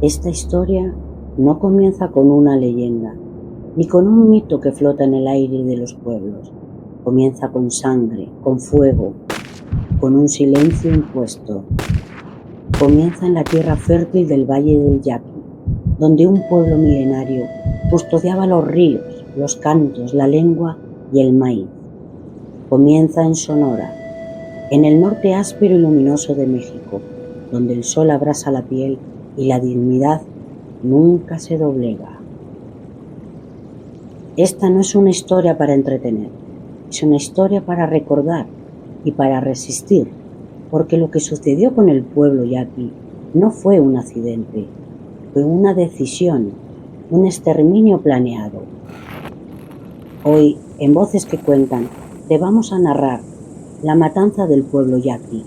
Esta historia no comienza con una leyenda, ni con un mito que flota en el aire de los pueblos. Comienza con sangre, con fuego, con un silencio impuesto. Comienza en la tierra fértil del Valle del Yaqui, donde un pueblo milenario custodiaba los ríos, los cantos, la lengua y el maíz. Comienza en Sonora, en el norte áspero y luminoso de México, donde el sol abrasa la piel y la dignidad nunca se doblega. Esta no es una historia para entretener, es una historia para recordar y para resistir, porque lo que sucedió con el pueblo yaqui no fue un accidente, fue una decisión, un exterminio planeado. Hoy, en Voces que Cuentan, te vamos a narrar la matanza del pueblo yaqui.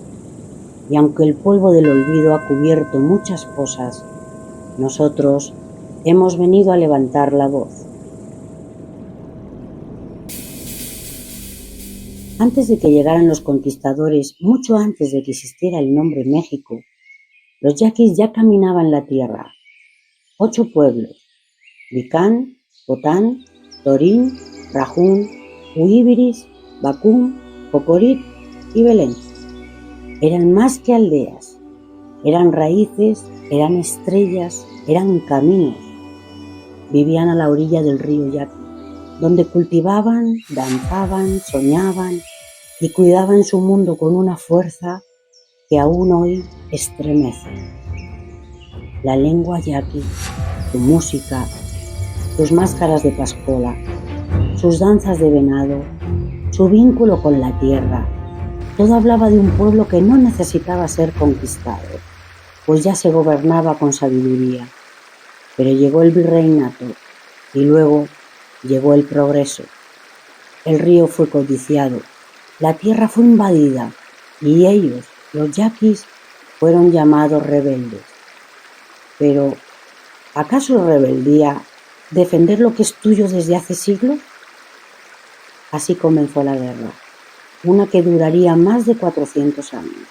Y aunque el polvo del olvido ha cubierto muchas cosas, nosotros hemos venido a levantar la voz. Antes de que llegaran los conquistadores, mucho antes de que existiera el nombre México, los yaquis ya caminaban la tierra. 8 pueblos: Vicán, Potán, Torín, Rajún, Huíbiris, Bacún, Cocorit y Belén. Eran más que aldeas, eran raíces, eran estrellas, eran caminos. Vivían a la orilla del río Yaqui, donde cultivaban, danzaban, soñaban y cuidaban su mundo con una fuerza que aún hoy estremece. La lengua yaqui, su música, sus máscaras de pascola, sus danzas de venado, su vínculo con la tierra, todo hablaba de un pueblo que no necesitaba ser conquistado, pues ya se gobernaba con sabiduría. Pero llegó el virreinato y luego llegó el progreso. El río fue codiciado, la tierra fue invadida y ellos, los yaquis, fueron llamados rebeldes. Pero, ¿acaso rebeldía defender lo que es tuyo desde hace siglos? Así comenzó la guerra, una que duraría más de 400 años.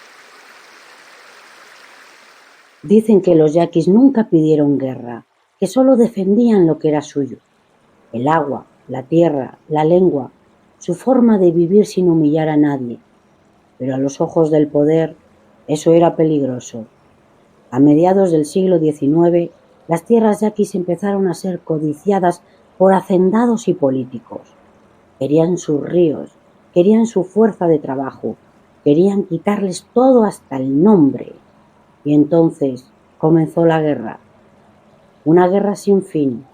Dicen que los yaquis nunca pidieron guerra, que solo defendían lo que era suyo: el agua, la tierra, la lengua, su forma de vivir sin humillar a nadie. Pero a los ojos del poder eso era peligroso. A mediados del siglo XIX, las tierras yaquis empezaron a ser codiciadas por hacendados y políticos. Querían sus ríos, querían su fuerza de trabajo, querían quitarles todo hasta el nombre. Y entonces comenzó la guerra. Una guerra sin fin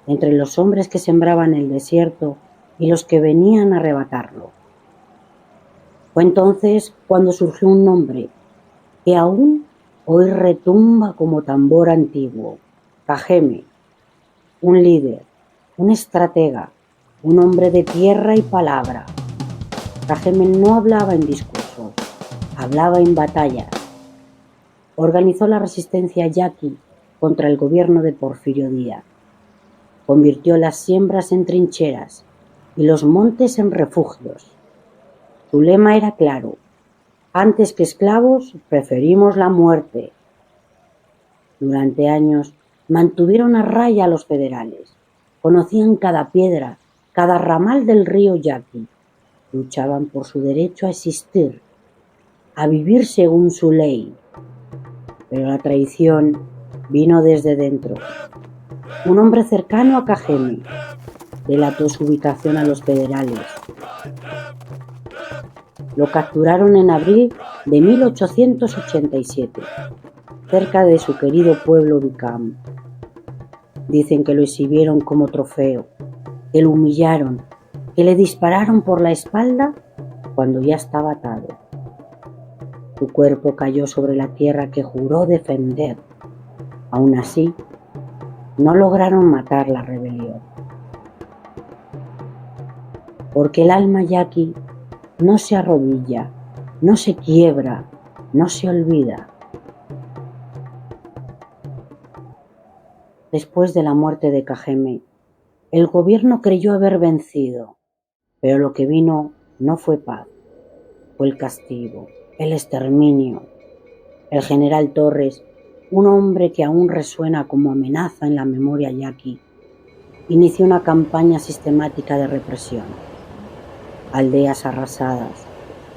entre los hombres que sembraban el desierto y los que venían a arrebatarlo. Fue entonces cuando surgió un nombre que aún hoy retumba como tambor antiguo: Cajeme, un líder, un estratega, un hombre de tierra y palabra. Cajeme no hablaba en discursos, hablaba en batallas. Organizó la resistencia yaqui contra el gobierno de Porfirio Díaz. Convirtió las siembras en trincheras y los montes en refugios. Su lema era claro: antes que esclavos, preferimos la muerte. Durante años mantuvieron a raya a los federales. Conocían cada piedra, cada ramal del río Yaqui. Luchaban por su derecho a existir, a vivir según su ley. Pero la traición vino desde dentro. Un hombre cercano a Cajeme delató su ubicación a los federales. Lo capturaron en abril de 1887, cerca de su querido pueblo Vicán. Dicen que lo exhibieron como trofeo, que lo humillaron, que le dispararon por la espalda cuando ya estaba atado. Su cuerpo cayó sobre la tierra que juró defender. Aún así, no lograron matar la rebelión. Porque el alma yaqui no se arrodilla, no se quiebra, no se olvida. Después de la muerte de Cajeme, el gobierno creyó haber vencido, pero lo que vino no fue paz, fue el castigo, el exterminio. El general Torres un hombre que aún resuena como amenaza en la memoria yaqui, inició una campaña sistemática de represión. Aldeas arrasadas,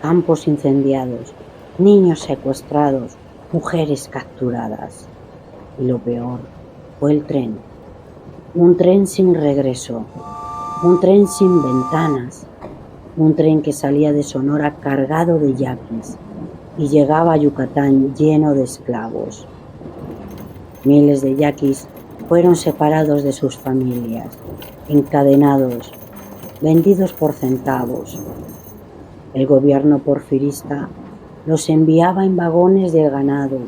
campos incendiados, niños secuestrados, mujeres capturadas. Y lo peor fue el tren. Un tren sin regreso, un tren sin ventanas, un tren que salía de Sonora cargado de yaquis y llegaba a Yucatán lleno de esclavos. Miles de yaquis fueron separados de sus familias, encadenados, vendidos por centavos. El gobierno porfirista los enviaba en vagones de ganado,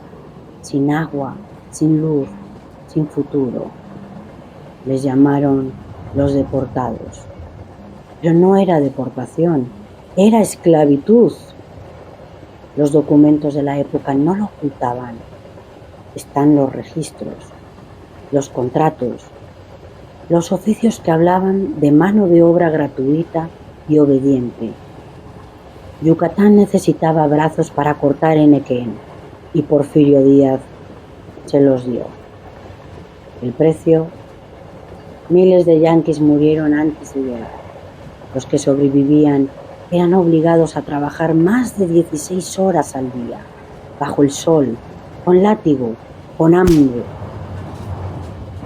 sin agua, sin luz, sin futuro. Les llamaron los deportados. Pero no era deportación, era esclavitud. Los documentos de la época no lo ocultaban. Están los registros, los contratos, los oficios que hablaban de mano de obra gratuita y obediente. Yucatán necesitaba brazos para cortar Enequén y Porfirio Díaz se los dio. El precio: miles de yanquis murieron antes de llegar. Los que sobrevivían eran obligados a trabajar más de 16 horas al día, bajo el sol, con látigo, con hambre.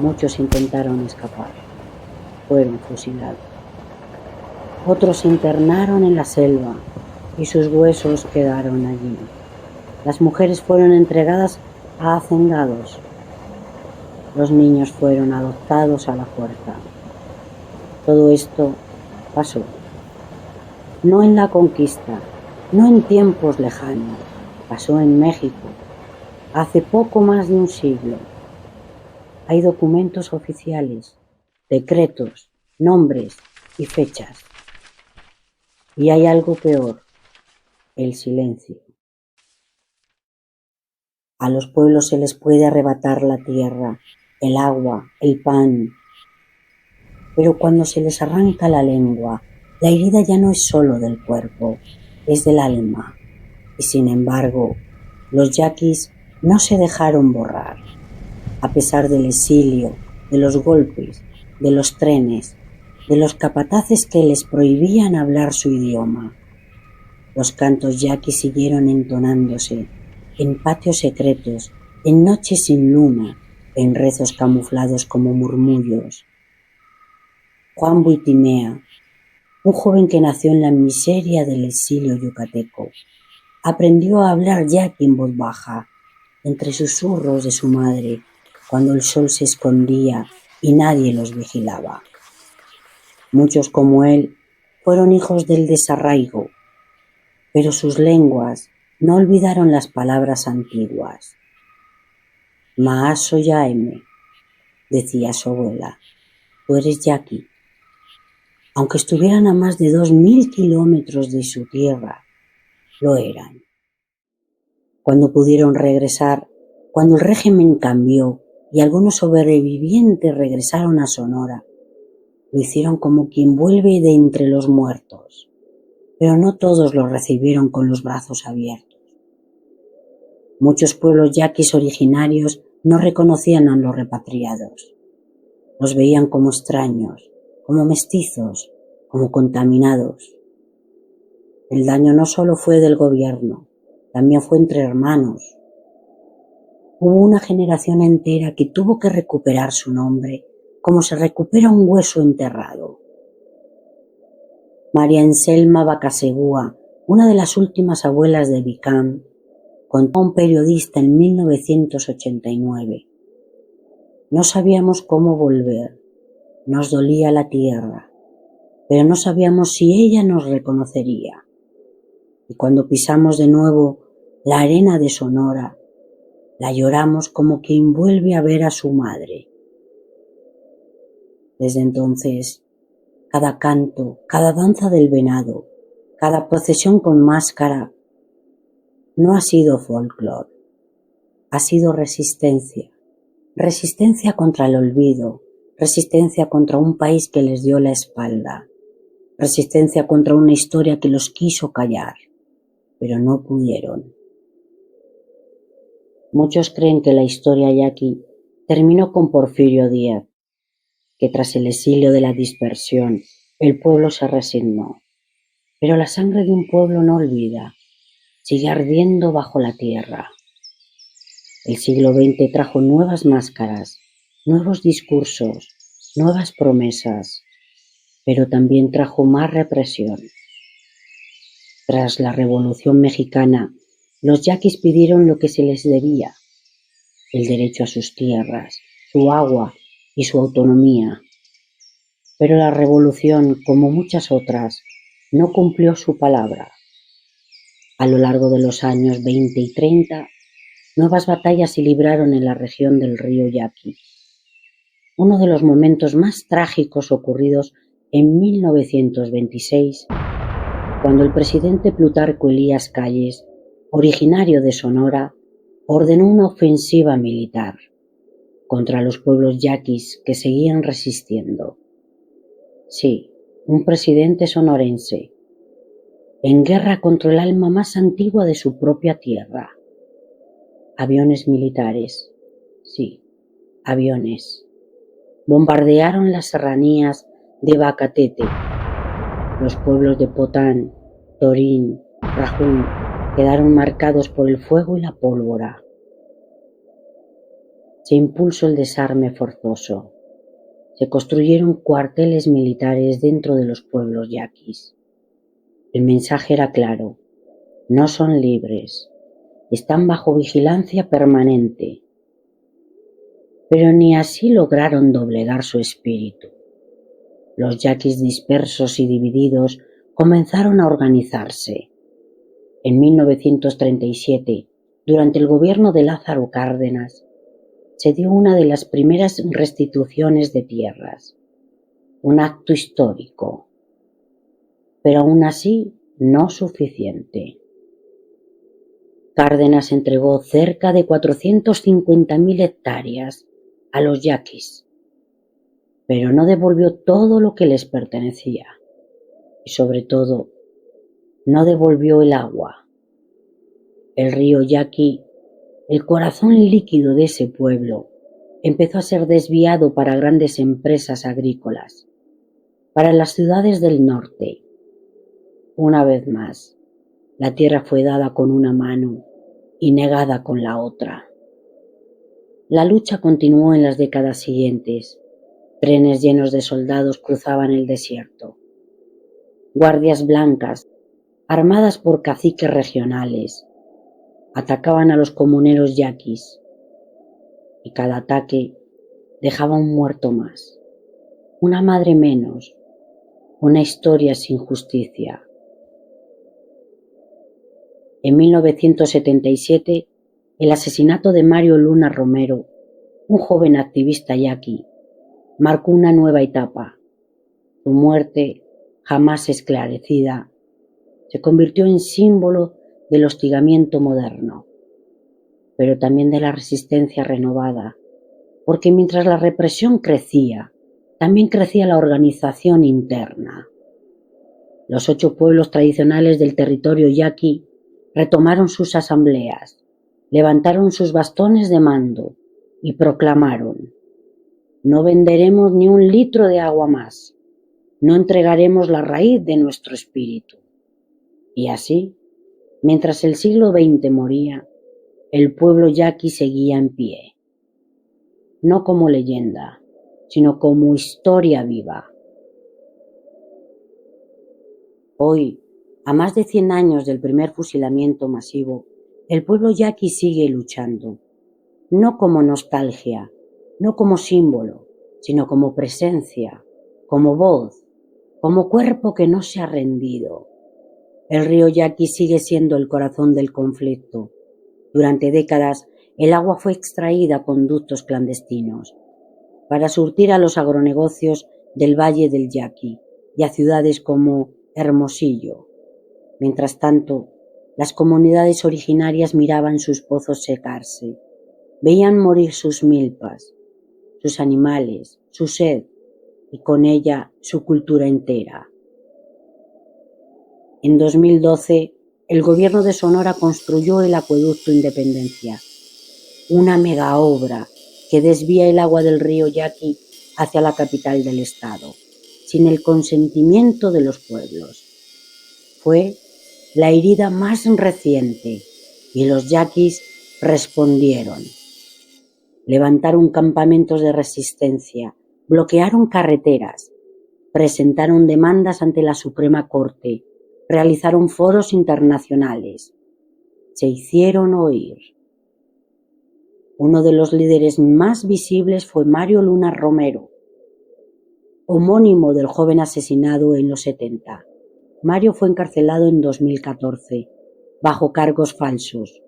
Muchos intentaron escapar, fueron fusilados. Otros se internaron en la selva y sus huesos quedaron allí. Las mujeres fueron entregadas a hacendados. Los niños fueron adoptados a la fuerza. Todo esto pasó. No en la conquista, no en tiempos lejanos. Pasó en México, hace poco más de un siglo. Hay documentos oficiales, decretos, nombres y fechas. Y hay algo peor: el silencio. A los pueblos se les puede arrebatar la tierra, el agua, el pan. Pero cuando se les arranca la lengua, la herida ya no es solo del cuerpo, es del alma. Y sin embargo, los yaquis no se dejaron borrar. A pesar del exilio, de los golpes, de los trenes, de los capataces que les prohibían hablar su idioma, los cantos yaquis siguieron entonándose en patios secretos, en noches sin luna, en rezos camuflados como murmullos. Juan Buitimea, un joven que nació en la miseria del exilio yucateco, aprendió a hablar yaqui en voz baja, entre susurros de su madre, cuando el sol se escondía y nadie los vigilaba. Muchos como él fueron hijos del desarraigo, pero sus lenguas no olvidaron las palabras antiguas. Maaso yaeme, decía su abuela, tú eres yaqui. Aunque estuvieran a más de 2000 kilómetros de su tierra, lo eran. Cuando pudieron regresar, cuando el régimen cambió y algunos sobrevivientes regresaron a Sonora, lo hicieron como quien vuelve de entre los muertos, pero no todos lo recibieron con los brazos abiertos. Muchos pueblos yaquis originarios no reconocían a los repatriados. Los veían como extraños, como mestizos, como contaminados. El daño no solo fue del gobierno, también fue entre hermanos. Hubo una generación entera que tuvo que recuperar su nombre, como se recupera un hueso enterrado. María Anselma Bacasegúa, una de las últimas abuelas de Vicam, contó a un periodista en 1989. No sabíamos cómo volver, nos dolía la tierra, pero no sabíamos si ella nos reconocería. Y cuando pisamos de nuevo la arena de Sonora, la lloramos como quien vuelve a ver a su madre. Desde entonces, cada canto, cada danza del venado, cada procesión con máscara, no ha sido folclore, ha sido resistencia. Resistencia contra el olvido, resistencia contra un país que les dio la espalda, resistencia contra una historia que los quiso callar, pero no pudieron. Muchos creen que la historia yaqui terminó con Porfirio Díaz, que tras el exilio de la dispersión, el pueblo se resignó. Pero la sangre de un pueblo no olvida, sigue ardiendo bajo la tierra. El siglo XX trajo nuevas máscaras, nuevos discursos, nuevas promesas, pero también trajo más represión. Tras la Revolución Mexicana, los yaquis pidieron lo que se les debía: el derecho a sus tierras, su agua y su autonomía. Pero la revolución, como muchas otras, no cumplió su palabra. A lo largo de los años 20 y 30, nuevas batallas se libraron en la región del río Yaqui. Uno de los momentos más trágicos ocurridos en 1926, cuando el presidente Plutarco Elías Calles, originario de Sonora, ordenó una ofensiva militar contra los pueblos yaquis que seguían resistiendo. Sí, un presidente sonorense, en guerra contra el alma más antigua de su propia tierra. Aviones militares, sí, aviones, bombardearon las serranías de Bacatete. Los pueblos de Potán, Torín, Rajún quedaron marcados por el fuego y la pólvora. Se impuso el desarme forzoso. Se construyeron cuarteles militares dentro de los pueblos yaquis. El mensaje era claro: no son libres, están bajo vigilancia permanente. Pero ni así lograron doblegar su espíritu. Los yaquis dispersos y divididos comenzaron a organizarse. En 1937, durante el gobierno de Lázaro Cárdenas, se dio una de las primeras restituciones de tierras, un acto histórico, pero aún así no suficiente. Cárdenas entregó cerca de 450.000 hectáreas a los yaquis, pero no devolvió todo lo que les pertenecía y, sobre todo, no devolvió el agua. El río Yaqui, el corazón líquido de ese pueblo, empezó a ser desviado para grandes empresas agrícolas, para las ciudades del norte. Una vez más, la tierra fue dada con una mano y negada con la otra. La lucha continuó en las décadas siguientes. Trenes llenos de soldados cruzaban el desierto. Guardias blancas, armadas por caciques regionales, atacaban a los comuneros yaquis, y cada ataque dejaba un muerto más, una madre menos, una historia sin justicia. En 1977, el asesinato de Mario Luna Romero, un joven activista yaqui, marcó una nueva etapa. Su muerte, jamás esclarecida, se convirtió en símbolo del hostigamiento moderno, pero también de la resistencia renovada, porque mientras la represión crecía, también crecía la organización interna. Los 8 pueblos tradicionales del territorio yaqui retomaron sus asambleas, levantaron sus bastones de mando y proclamaron: no venderemos ni un litro de agua más, no entregaremos la raíz de nuestro espíritu. Y así, mientras el siglo XX moría, el pueblo yaqui seguía en pie, no como leyenda, sino como historia viva. Hoy, a más de 100 años del primer fusilamiento masivo, el pueblo yaqui sigue luchando, no como nostalgia, no como símbolo, sino como presencia, como voz, como cuerpo que no se ha rendido. El río Yaqui sigue siendo el corazón del conflicto. Durante décadas, el agua fue extraída con ductos clandestinos para surtir a los agronegocios del Valle del Yaqui y a ciudades como Hermosillo. Mientras tanto, las comunidades originarias miraban sus pozos secarse, veían morir sus milpas, sus animales, su sed y con ella su cultura entera. En 2012, el gobierno de Sonora construyó el acueducto Independencia, una mega obra que desvía el agua del río Yaqui hacia la capital del estado, sin el consentimiento de los pueblos. Fue la herida más reciente y los yaquis respondieron. Levantaron campamentos de resistencia, bloquearon carreteras, presentaron demandas ante la Suprema Corte, realizaron foros internacionales. Se hicieron oír. Uno de los líderes más visibles fue Mario Luna Romero, homónimo del joven asesinado en los 70. Mario fue encarcelado en 2014, bajo cargos falsos.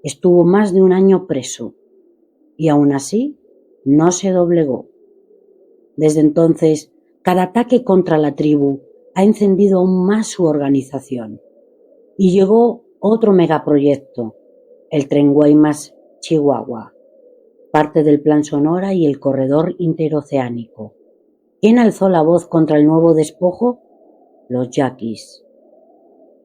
Estuvo más de un año preso y aún así no se doblegó. Desde entonces, cada ataque contra la tribu ha encendido aún más su organización. Y llegó otro megaproyecto, el Tren Guaymas-Chihuahua, parte del Plan Sonora y el Corredor Interoceánico. ¿Quién alzó la voz contra el nuevo despojo? Los yaquis.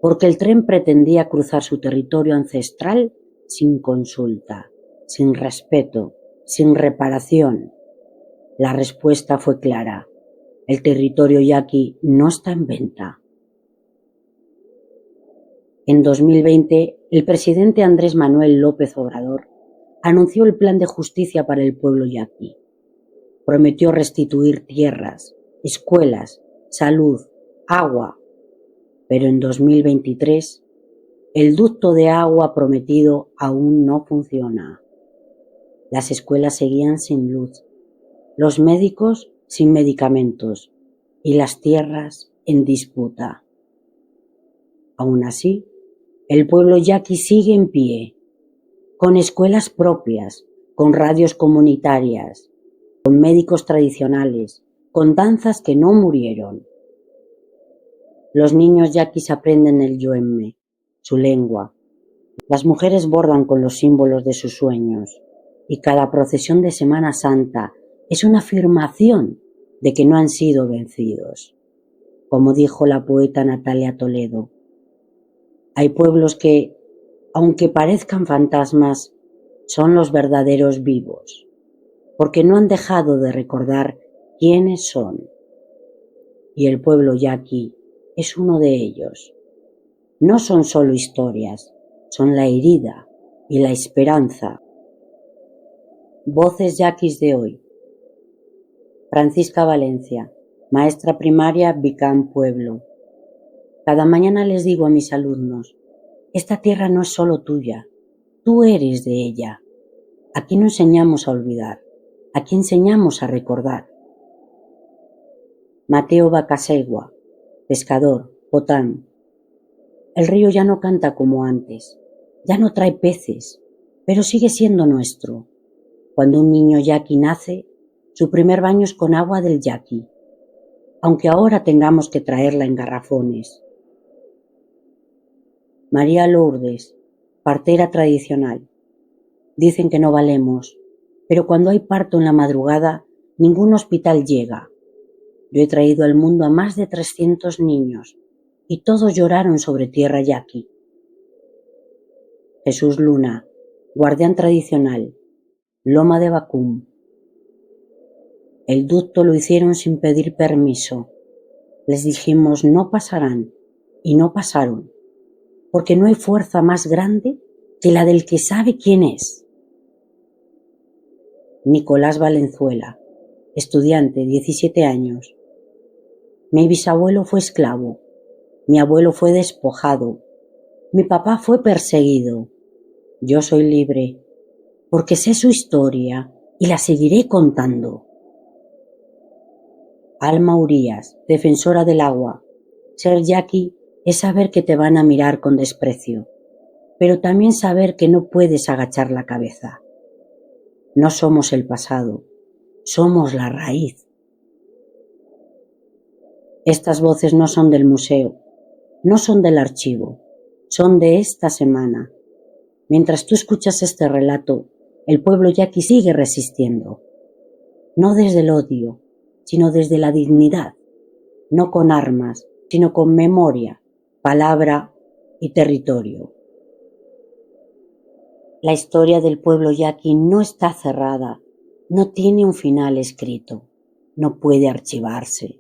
Porque el tren pretendía cruzar su territorio ancestral sin consulta, sin respeto, sin reparación. La respuesta fue clara. El territorio yaqui no está en venta. En 2020, el presidente Andrés Manuel López Obrador anunció el Plan de Justicia para el pueblo yaqui. Prometió restituir tierras, escuelas, salud, agua. Pero en 2023, el ducto de agua prometido aún no funciona. Las escuelas seguían sin luz, los médicos sin medicamentos y las tierras en disputa. Aún así, el pueblo yaqui sigue en pie, con escuelas propias, con radios comunitarias, con médicos tradicionales, con danzas que no murieron. Los niños yaquis aprenden el yoembe, su lengua. Las mujeres bordan con los símbolos de sus sueños y cada procesión de Semana Santa es una afirmación de que no han sido vencidos. Como dijo la poeta Natalia Toledo, hay pueblos que, aunque parezcan fantasmas, son los verdaderos vivos, porque no han dejado de recordar quiénes son. Y el pueblo yaqui es uno de ellos. No son solo historias, son la herida y la esperanza. Voces yaquis de hoy. Francisca Valencia, maestra primaria Vicán Pueblo. Cada mañana les digo a mis alumnos, esta tierra no es solo tuya, tú eres de ella. Aquí no enseñamos a olvidar, aquí enseñamos a recordar. Mateo Bacasegua, pescador, Potán. El río ya no canta como antes, ya no trae peces, pero sigue siendo nuestro. Cuando un niño yaqui nace, su primer baño es con agua del yaqui, aunque ahora tengamos que traerla en garrafones. María Lourdes, partera tradicional. Dicen que no valemos, pero cuando hay parto en la madrugada, ningún hospital llega. Yo he traído al mundo a más de 300 niños y todos lloraron sobre tierra yaqui. Jesús Luna, guardián tradicional, Loma de Bacum. El ducto lo hicieron sin pedir permiso. Les dijimos no pasarán y no pasaron, porque no hay fuerza más grande que la del que sabe quién es. Nicolás Valenzuela, estudiante, 17 años. Mi bisabuelo fue esclavo, mi abuelo fue despojado, mi papá fue perseguido. Yo soy libre, porque sé su historia y la seguiré contando. Alma Urías, defensora del agua. Ser yaqui es saber que te van a mirar con desprecio, pero también saber que no puedes agachar la cabeza. No somos el pasado, somos la raíz. Estas voces no son del museo, no son del archivo, son de esta semana. Mientras tú escuchas este relato, el pueblo yaqui sigue resistiendo. No desde el odio, sino desde la dignidad. No con armas, sino con memoria, palabra y territorio. La historia del pueblo yaqui no está cerrada, no tiene un final escrito, no puede archivarse,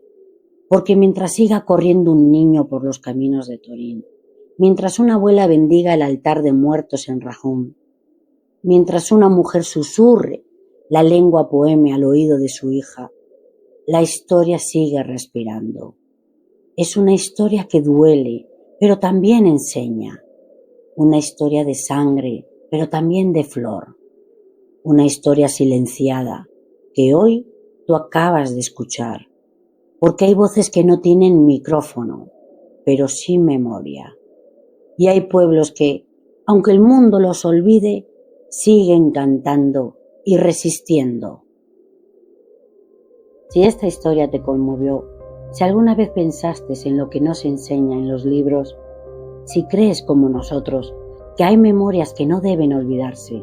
porque mientras siga corriendo un niño por los caminos de Torín, mientras una abuela bendiga el altar de muertos en Rajón, mientras una mujer susurre la lengua poeme al oído de su hija, la historia sigue respirando. Es una historia que duele, pero también enseña. Una historia de sangre, pero también de flor. Una historia silenciada que hoy tú acabas de escuchar. Porque hay voces que no tienen micrófono, pero sí memoria. Y hay pueblos que, aunque el mundo los olvide, siguen cantando y resistiendo. Si esta historia te conmovió, si alguna vez pensaste en lo que nos enseña en los libros, si crees como nosotros que hay memorias que no deben olvidarse,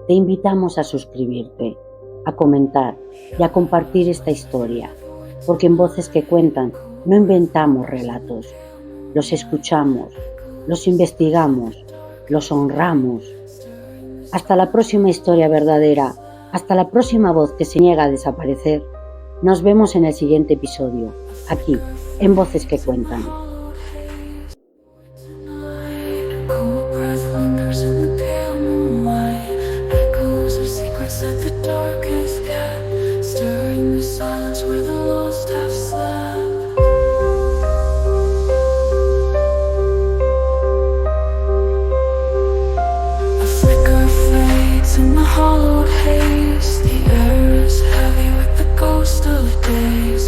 te invitamos a suscribirte, a comentar y a compartir esta historia, porque en Voces que Cuentan no inventamos relatos, los escuchamos, los investigamos, los honramos. Hasta la próxima historia verdadera, hasta la próxima voz que se niega a desaparecer. Nos vemos en el siguiente episodio, aquí, en Voces que Cuentan. In the hollow haze, the air is heavy with the ghost of days.